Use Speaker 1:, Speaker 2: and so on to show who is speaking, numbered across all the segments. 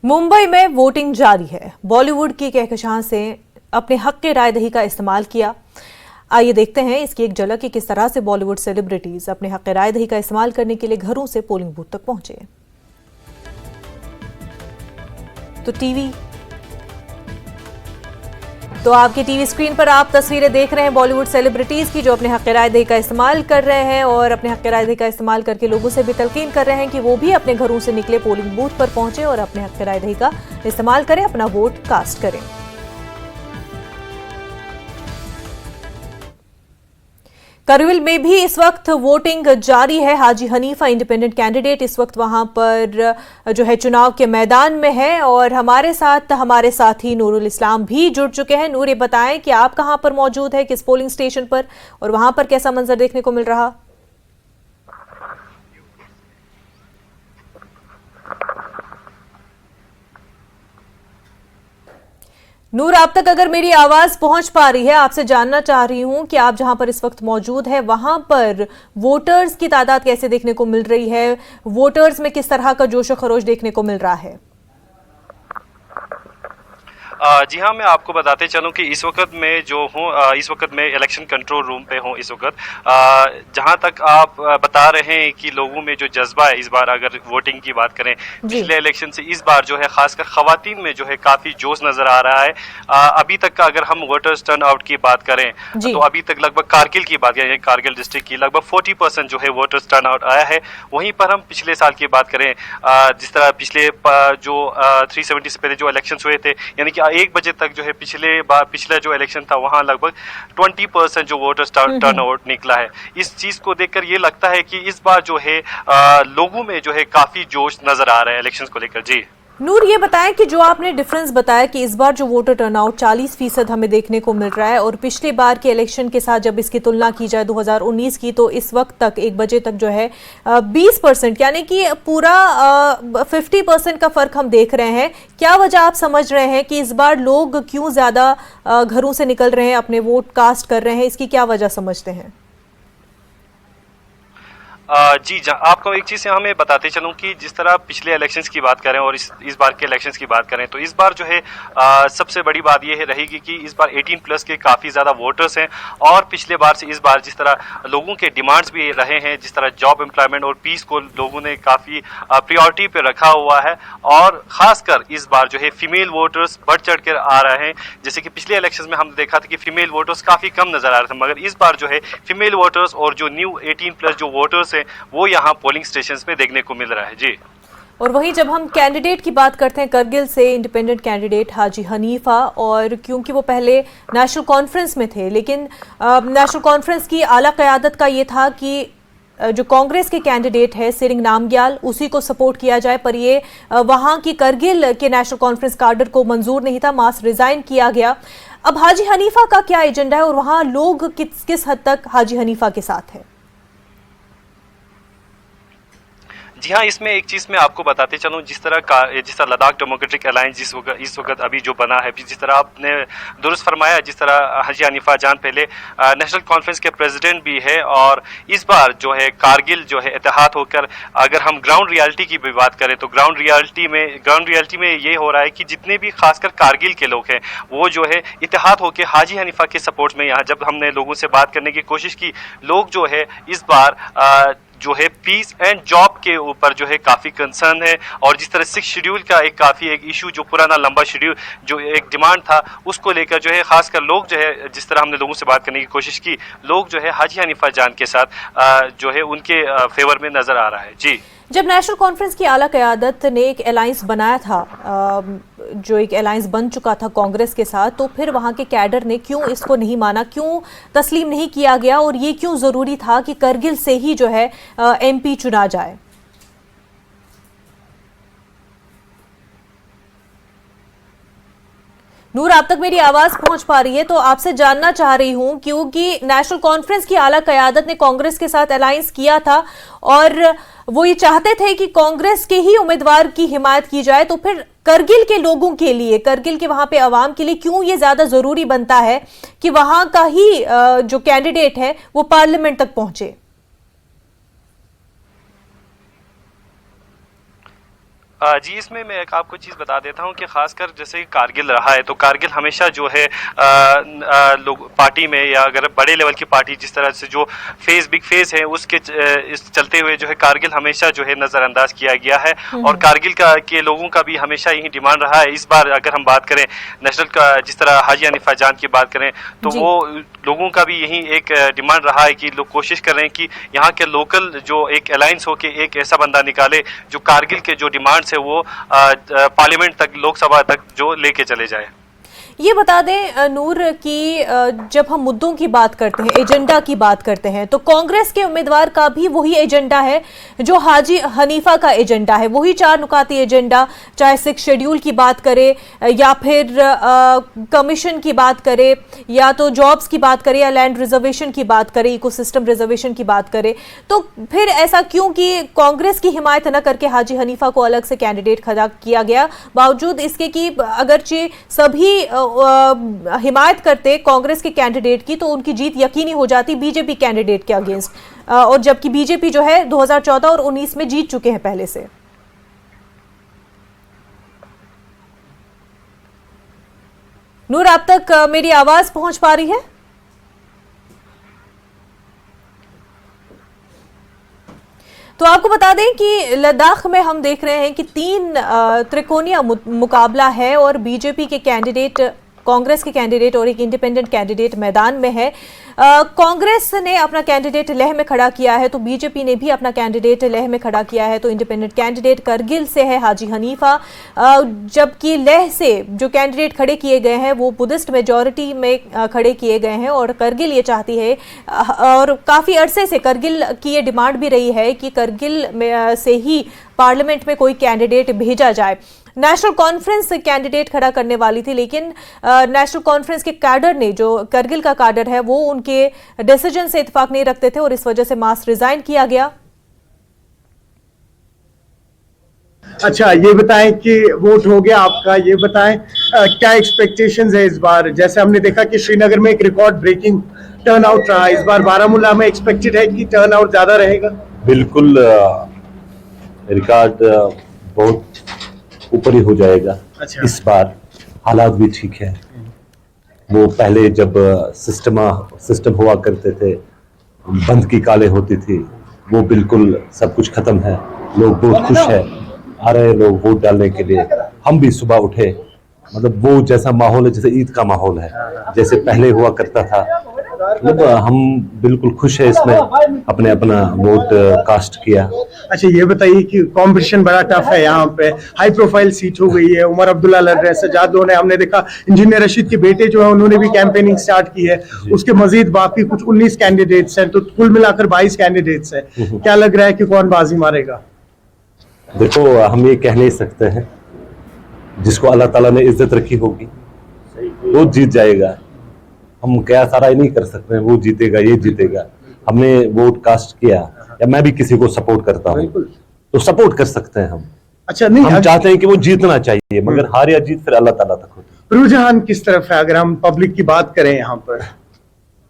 Speaker 1: मुंबई में वोटिंग जारी है। बॉलीवुड की कहकशां से अपने हक के राय दही का इस्तेमाल किया। आइए देखते हैं इसकी एक झलक कि किस तरह से बॉलीवुड सेलिब्रिटीज अपने हक के राय दही का इस्तेमाल करने के लिए घरों से पोलिंग बूथ तक पहुंचे। तो आपकी टीवी स्क्रीन पर आप तस्वीरें देख रहे हैं बॉलीवुड सेलिब्रिटीज की, जो अपने हक राय दही का इस्तेमाल कर रहे हैं और अपने हक राय दही का इस्तेमाल करके लोगों से भी तलकीन कर रहे हैं कि वो भी अपने घरों से निकले, पोलिंग बूथ पर पहुंचे और अपने हक राय दही का इस्तेमाल करें, अपना वोट कास्ट करें। करगिल में भी इस वक्त वोटिंग जारी है। हाजी हनीफा इंडिपेंडेंट कैंडिडेट इस वक्त वहां पर जो है चुनाव के मैदान में है और हमारे साथी नूरुल इस्लाम भी जुड़ चुके हैं। नूर, ये बताएं कि आप कहां पर मौजूद है, किस पोलिंग स्टेशन पर, और वहां पर कैसा मंजर देखने को मिल रहा? नूर, आप तक अगर मेरी आवाज पहुंच पा रही है, आपसे जानना चाह रही हूं कि आप जहां पर इस वक्त मौजूद है वहां पर वोटर्स की तादाद कैसे देखने को मिल रही है, वोटर्स में किस तरह का जोशो खरोश देखने को मिल रहा है?
Speaker 2: जी हाँ, मैं आपको बताते चलूँ कि इस वक्त मैं जो हूँ, इस वक्त मैं इलेक्शन कंट्रोल रूम पे हूँ। इस वक्त जहाँ तक आप बता रहे हैं कि लोगों में जो जज्बा है, इस बार अगर वोटिंग की बात करें पिछले इलेक्शन से इस बार जो है खासकर खवातीन में जो है काफ़ी जोश नज़र आ रहा है। अभी तक का अगर हम वोटर्स टर्न आउट की बात करें तो अभी तक लगभग कारगिल की बात करें, कारगिल डिस्ट्रिक्ट की लगभग 40% जो है वोटर्स टर्न आउट आया है। वहीं पर हम पिछले साल की बात करें, जिस तरह पिछले जो 370 से पहले जो इलेक्शन हुए थे, यानी कि 1 बजे तक जो है पिछला जो इलेक्शन था वहां लगभग 20% जो वोटर्स टर्न आउट निकला है। इस चीज को देखकर ये लगता है कि इस बार जो है लोगों में जो है काफी जोश नजर आ रहा है इलेक्शंस को लेकर। जी
Speaker 1: नूर, ये बताएं कि जो आपने डिफरेंस बताया कि इस बार जो वोटर टर्नआउट 40% हमें देखने को मिल रहा है और पिछली बार के इलेक्शन के साथ जब इसकी तुलना की जाए 2019 की, तो इस वक्त तक 1 बजे तक जो है 20%, यानी कि पूरा 50% का फर्क हम देख रहे हैं। क्या वजह आप समझ रहे हैं कि इस बार लोग क्यों ज्यादा घरों से निकल रहे हैं, अपने वोट कास्ट कर रहे हैं? इसकी क्या वजह समझते हैं?
Speaker 2: जी आपको एक चीज़ यहाँ मैं बताते चलूँ कि जिस तरह पिछले इलेक्शंस की बात करें और इस बार के इलेक्शंस की बात करें, तो इस बार जो है सबसे बड़ी बात यह रहेगी कि इस बार 18 प्लस के काफ़ी ज़्यादा वोटर्स हैं। और पिछले बार से इस बार जिस तरह लोगों के डिमांड्स भी रहे हैं, जिस तरह जॉब एम्प्लॉयमेंट और पीस को लोगों ने काफ़ी प्रायोरिटी पे रखा हुआ है, और ख़ासकर इस बार जो है फीमेल वोटर्स बढ़ चढ़ कर आ रहे हैं। जैसे कि पिछले इलेक्शन में हमने देखा था कि फीमेल वोटर्स काफ़ी कम नज़र आ रहे थे, मगर इस बार जो है फीमेल वोटर्स और जो न्यू 18 प्लस जो वोटर्स वो यहाँ पोलिंग स्टेशंस में देखने को मिल रहा है। जी
Speaker 1: और वहीं जब हम कैंडिडेट की बात करते हैं, करगिल से इंडिपेंडेंट कैंडिडेट हाजी हनीफा, और क्योंकि वो पहले नेशनल कॉन्फ्रेंस में थे, लेकिन नेशनल कॉन्फ्रेंस की आला क़यादत का ये था कि जो कांग्रेस के कैंडिडेट है सेरिंग नामग्याल, उसी को सपोर्ट किया जाए, पर ये वहां की करगिल के नेशनल कॉन्फ्रेंस कार्डर को मंजूर नहीं था, मास रिजाइन किया गया। अब हाजी हनीफा का क्या एजेंडा है और वहां लोग किस हद तक हाजी हनीफा के साथ है?
Speaker 2: जी हाँ, इसमें एक चीज़ मैं आपको बताते चलूँ, जिस तरह लद्दाख डेमोक्रेटिक अलायंस इस वक्त अभी जो बना है, जिस तरह आपने दुरुस्त फरमाया, जिस तरह हाजी हनीफा जान पहले नेशनल कॉन्फ्रेंस के प्रेसिडेंट भी है, और इस बार जो है कारगिल जो है इत्तेहाद होकर, अगर हम ग्राउंड रियलिटी की भी बात करें तो ग्राउंड रियलिटी में ये हो रहा है कि जितने भी खासकर कारगिल के लोग हैं वो जो है इत्तेहाद होकर हाजी हनीफा के सपोर्ट में, यहाँ जब हमने लोगों से बात करने की कोशिश की, लोग जो है इस बार जो है पीस एंड जॉब के ऊपर जो है काफ़ी कंसर्न है। और जिस तरह 6 शेड्यूल का एक इशू, जो पुराना लंबा शेड्यूल जो एक डिमांड था, उसको लेकर जो है खासकर लोग जो है, जिस तरह हमने लोगों से बात करने की कोशिश की, लोग जो है हाजी हनीफा जान के साथ जो है उनके फेवर में नज़र आ रहा है। जी
Speaker 1: जब नेशनल कॉन्फ्रेंस की आला क़यादत ने एक अलायंस बनाया था, जो एक अलायंस बन चुका था कांग्रेस के साथ, तो फिर वहां के कैडर ने क्यों इसको नहीं माना, क्यों तस्लीम नहीं किया गया, और ये क्यों जरूरी था कि करगिल से ही जो है एमपी चुना जाए? नूर, आप तक मेरी आवाज पहुंच पा रही है? तो आपसे जानना चाह रही हूं, क्योंकि नेशनल कॉन्फ्रेंस की आला क़यादत ने कांग्रेस के साथ अलायंस किया था और वो ये चाहते थे कि कांग्रेस के ही उम्मीदवार की हिमायत की जाए, तो फिर करगिल के लोगों के लिए, करगिल के वहां पे आवाम के लिए क्यों ये ज्यादा जरूरी बनता है कि वहां का ही जो कैंडिडेट है वो पार्लियामेंट तक पहुंचे?
Speaker 2: जी, इसमें मैं एक आपको चीज़ बता देता हूँ कि खासकर जैसे कारगिल रहा है, तो कारगिल हमेशा जो है लोग पार्टी में या अगर बड़े लेवल की पार्टी जिस तरह से जो बिग फेस है उसके इस चलते हुए जो है कारगिल हमेशा जो है नज़रअंदाज किया गया है। और कारगिल के लोगों का भी हमेशा यही डिमांड रहा है। इस बार अगर हम बात करें नेशनल का, जिस तरह हाजी हनीफा जान की बात करें, तो वो लोगों का भी यही एक डिमांड रहा है कि लोग कोशिश कर रहे हैं कि यहाँ के लोकल जो एक अलायंस हो के एक ऐसा बंदा निकाले जो कारगिल के जो डिमांड से वो पार्लियामेंट तक, लोकसभा तक जो लेके चले जाए।
Speaker 1: ये बता दें नूर कि जब हम मुद्दों की बात करते हैं, एजेंडा की बात करते हैं, तो कांग्रेस के उम्मीदवार का भी वही एजेंडा है जो हाजी हनीफा का एजेंडा है, वही 4 नुकाती एजेंडा, चाहे 6 शेड्यूल की बात करें या फिर कमीशन की बात करें या तो जॉब्स की बात करें या लैंड रिजर्वेशन की बात करें, इकोसिस्टम रिजर्वेशन की बात करें। तो फिर ऐसा क्यों कि कांग्रेस की हिमायत न करके हाजी हनीफा को अलग से कैंडिडेट खड़ा किया गया, बावजूद इसके कि अगरचे सभी हिमायत करते कांग्रेस के कैंडिडेट की तो उनकी जीत यकीनी हो जाती बीजेपी कैंडिडेट के अगेंस्ट, और जबकि बीजेपी जो है 2014 और 19 में जीत चुके हैं पहले से। नूर, आप तक मेरी आवाज पहुंच पा रही है? तो आपको बता दें कि लद्दाख में हम देख रहे हैं कि 3 त्रिकोणीय मुकाबला है और बीजेपी के कैंडिडेट, कांग्रेस के कैंडिडेट और एक इंडिपेंडेंट कैंडिडेट मैदान में है। कांग्रेस ने अपना कैंडिडेट लेह में खड़ा किया है, तो बीजेपी ने भी अपना कैंडिडेट लेह में खड़ा किया है। तो इंडिपेंडेंट कैंडिडेट करगिल से है हाजी हनीफा, जबकि लेह से जो कैंडिडेट खड़े किए गए हैं वो बुद्धिस्ट मेजॉरिटी में खड़े किए गए हैं। और करगिल ये चाहती है, और काफ़ी अरसे से करगिल की ये डिमांड भी रही है कि करगिल में से ही पार्लियामेंट में कोई कैंडिडेट भेजा जाए। नेशनल कॉन्फ्रेंस से कैंडिडेट खड़ा करने वाली थी, लेकिन नेशनल कॉन्फ्रेंस के कैडर ने, जो करगिल का कैडर है, वो उनके डिसीजन से इत्तेफाक नहीं रखते थे और इस वजह से मास रिजाइन किया गया।
Speaker 3: अच्छा, ये बताएं कि वोट हो गया आपका, ये बताएं क्या एक्सपेक्टेशंस है इस बार? जैसे हमने देखा कि श्रीनगर में एक रिकॉर्ड ब्रेकिंग टर्नआउट रहा, इस बार बारामूला में एक्सपेक्टेड है कि टर्नआउट ज्यादा रहेगा?
Speaker 4: बिल्कुल, रिकॉर्ड बहुत ऊपर ही हो जाएगा। अच्छा। इस बार हालात भी ठीक है। वो पहले जब सिस्टम हुआ करते थे, बंद की काले होती थी, वो बिल्कुल सब कुछ खत्म है। लोग बहुत खुश है, आ रहे लोग वोट डालने के लिए। हम भी सुबह उठे, मतलब वो जैसा माहौल है जैसे ईद का माहौल है, जैसे पहले हुआ करता था। मतलब हम बिल्कुल खुश है इसमें, अपना वोट कास्ट किया।
Speaker 3: अच्छा, ये बताइए कि कंपटीशन बड़ा टफ है यहाँ पे, हाई प्रोफाइल सीट हो गई है, उमर अब्दुल्ला लड़ रहे हैं, सजाद लोने, हमने देखा इंजीनियर रशीद के बेटे जो है उन्होंने भी कैंपेनिंग स्टार्ट की है। उसके मजीद बाकी कुछ 19 कैंडिडेट्स हैं, तो कुल मिलाकर 22 कैंडिडेट्स हैं। क्या लग रहा है कि कौन बाजी मारेगा?
Speaker 4: देखो, हम ये कह नहीं सकते हैं, जिसको अल्लाह ताला ने इज्जत रखी होगी वो जीत जाएगा। हम क्या सारा ही नहीं कर सकते हैं, वो जीतेगा ये जीतेगा। हमने वोट कास्ट किया, या मैं भी किसी को सपोर्ट करता हूँ तो सपोर्ट कर सकते हैं हम।
Speaker 3: अच्छा, नहीं,
Speaker 4: हम चाहते हैं कि वो जीतना चाहिए, मगर हार या जीत फिर अल्लाह ताला तक होती है।
Speaker 3: रुझान किस तरफ है अगर हम पब्लिक की बात करें यहाँ पर?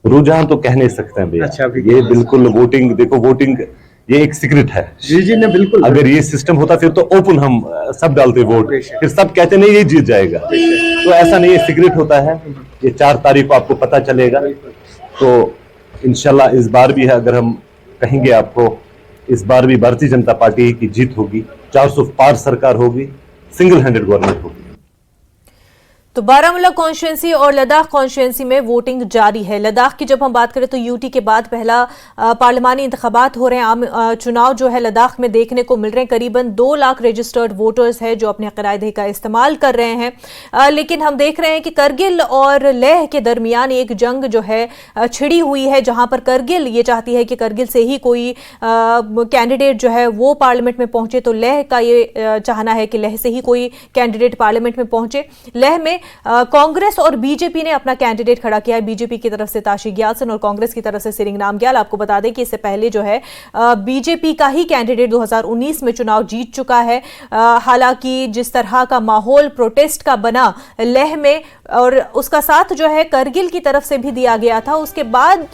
Speaker 4: रुझान तो कह नहीं सकते हैं भैया।
Speaker 3: अच्छा,
Speaker 4: ये बिल्कुल वोटिंग, देखो वोटिंग ये एक सीक्रेट है।
Speaker 3: जी ने बिल्कुल।
Speaker 4: अगर ये सिस्टम होता फिर तो ओपन हम सब डालते वोट, फिर सब कहते नहीं ये जीत जाएगा। तो ऐसा नहीं, ये सीक्रेट होता है। ये 4 तारीख को आपको पता चलेगा। तो इंशाल्लाह इस बार भी है, अगर हम कहेंगे आपको, इस बार भी भारतीय जनता पार्टी की जीत होगी, 400 पार सरकार होगी, सिंगल हैंडेड गवर्नमेंट होगी।
Speaker 1: तो बारामूला कॉन्स्टिट्यूंसी और लद्दाख कॉन्स्टिट्यूंसी में वोटिंग जारी है। लद्दाख की जब हम बात करें तो यूटी के बाद पहला पार्लिमानी इंतखाबात हो रहे हैं। आम चुनाव जो है लद्दाख में देखने को मिल रहे हैं। करीबन 2 लाख रजिस्टर्ड वोटर्स हैं जो अपने अक़रायदे का इस्तेमाल कर रहे हैं। लेकिन हम देख रहे हैं कि करगिल और लेह के दरमियान एक जंग जो है छिड़ी हुई है, जहां पर करगिल ये चाहती है कि करगिल से ही कोई कैंडिडेट जो है वो पार्लियामेंट में पहुंचे, तो लेह का ये चाहना है कि लेह से ही कोई कैंडिडेट पार्लियामेंट में पहुंचे। लेह में कांग्रेस और बीजेपी ने अपना कैंडिडेट खड़ा किया है। बीजेपी की तरफ से ताशी ग्याल्सन और कांग्रेस की तरफ से सिरिंग नामग्याल। आपको बता दें कि इससे पहले जो है बीजेपी का ही कैंडिडेट 2019 में चुनाव जीत चुका है। हालांकि जिस तरह का माहौल प्रोटेस्ट का बना लेह में, और उसका साथ जो है करगिल की तरफ से भी दिया गया था, उसके बाद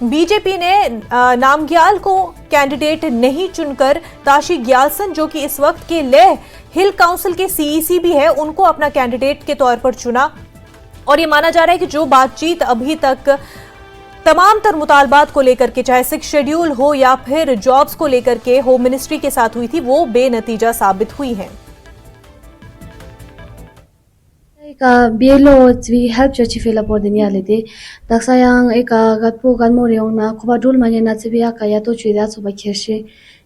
Speaker 1: बीजेपी ने नामग्याल को कैंडिडेट नहीं चुनकर ताशी ग्यालसन, जो कि इस वक्त के लेह हिल काउंसिल के सीईसी भी है, उनको अपना कैंडिडेट के तौर पर चुना। और ये माना जा रहा है कि जो बातचीत अभी तक तमाम तर मुतालबात को लेकर के, चाहे 6 शेड्यूल हो या फिर जॉब्स को लेकर के होम मिनिस्ट्री के साथ हुई थी, वो बेनतीजा साबित हुई है।
Speaker 5: BLO we help church feel about the reality taksayang eka gatpo ganmo reong na khoba dul mane na chibia kaya to chida so ba kheshi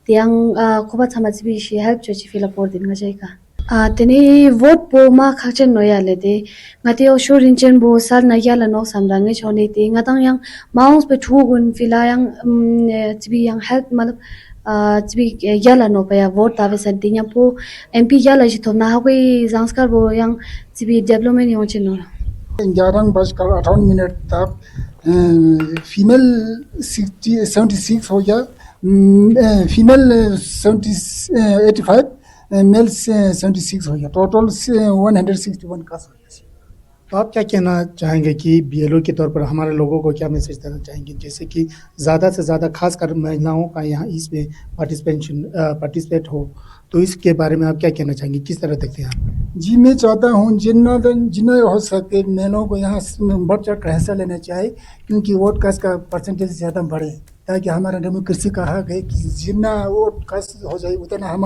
Speaker 5: tiang khoba chama chibi shi help church feel about the ngajai ka teni vote po ma khachen noya le de ngati o shurin chen bo sar na yala no samrang e chone ti ngatang yang mouse pe thu gun filayang chibi yang help malab chibi yala no pa ya vote ta vesan ti nya po MP yala ji thona ha koi zanskar bo yang chibi development yo chen no
Speaker 6: 11:58 तक female 76 हो गया, female 85, mail 76 हो गया, total 161 का।
Speaker 3: तो आप क्या कहना चाहेंगे कि BLO के तौर पर हमारे लोगों को क्या मैसेज देना चाहेंगे, जैसे कि ज़्यादा से ज़्यादा खासकर महिलाओं का यहाँ इसमें पार्टिसिपेट हो, तो इसके बारे में आप क्या कहना चाहेंगे, किस तरह देखते हैं आप?
Speaker 6: जी मैं चाहता हूँ जिन्हें हो सके महिलाओं को यहाँ बढ़ चढ़ कर हिस्सा लेना चाहिए, क्योंकि वोट कास्ट का परसेंटेज ज़्यादा बढ़े, ताकि हमारा डेमोक्रेसी का हक है कि जितना वोट कास्ट हो जाए उतना हम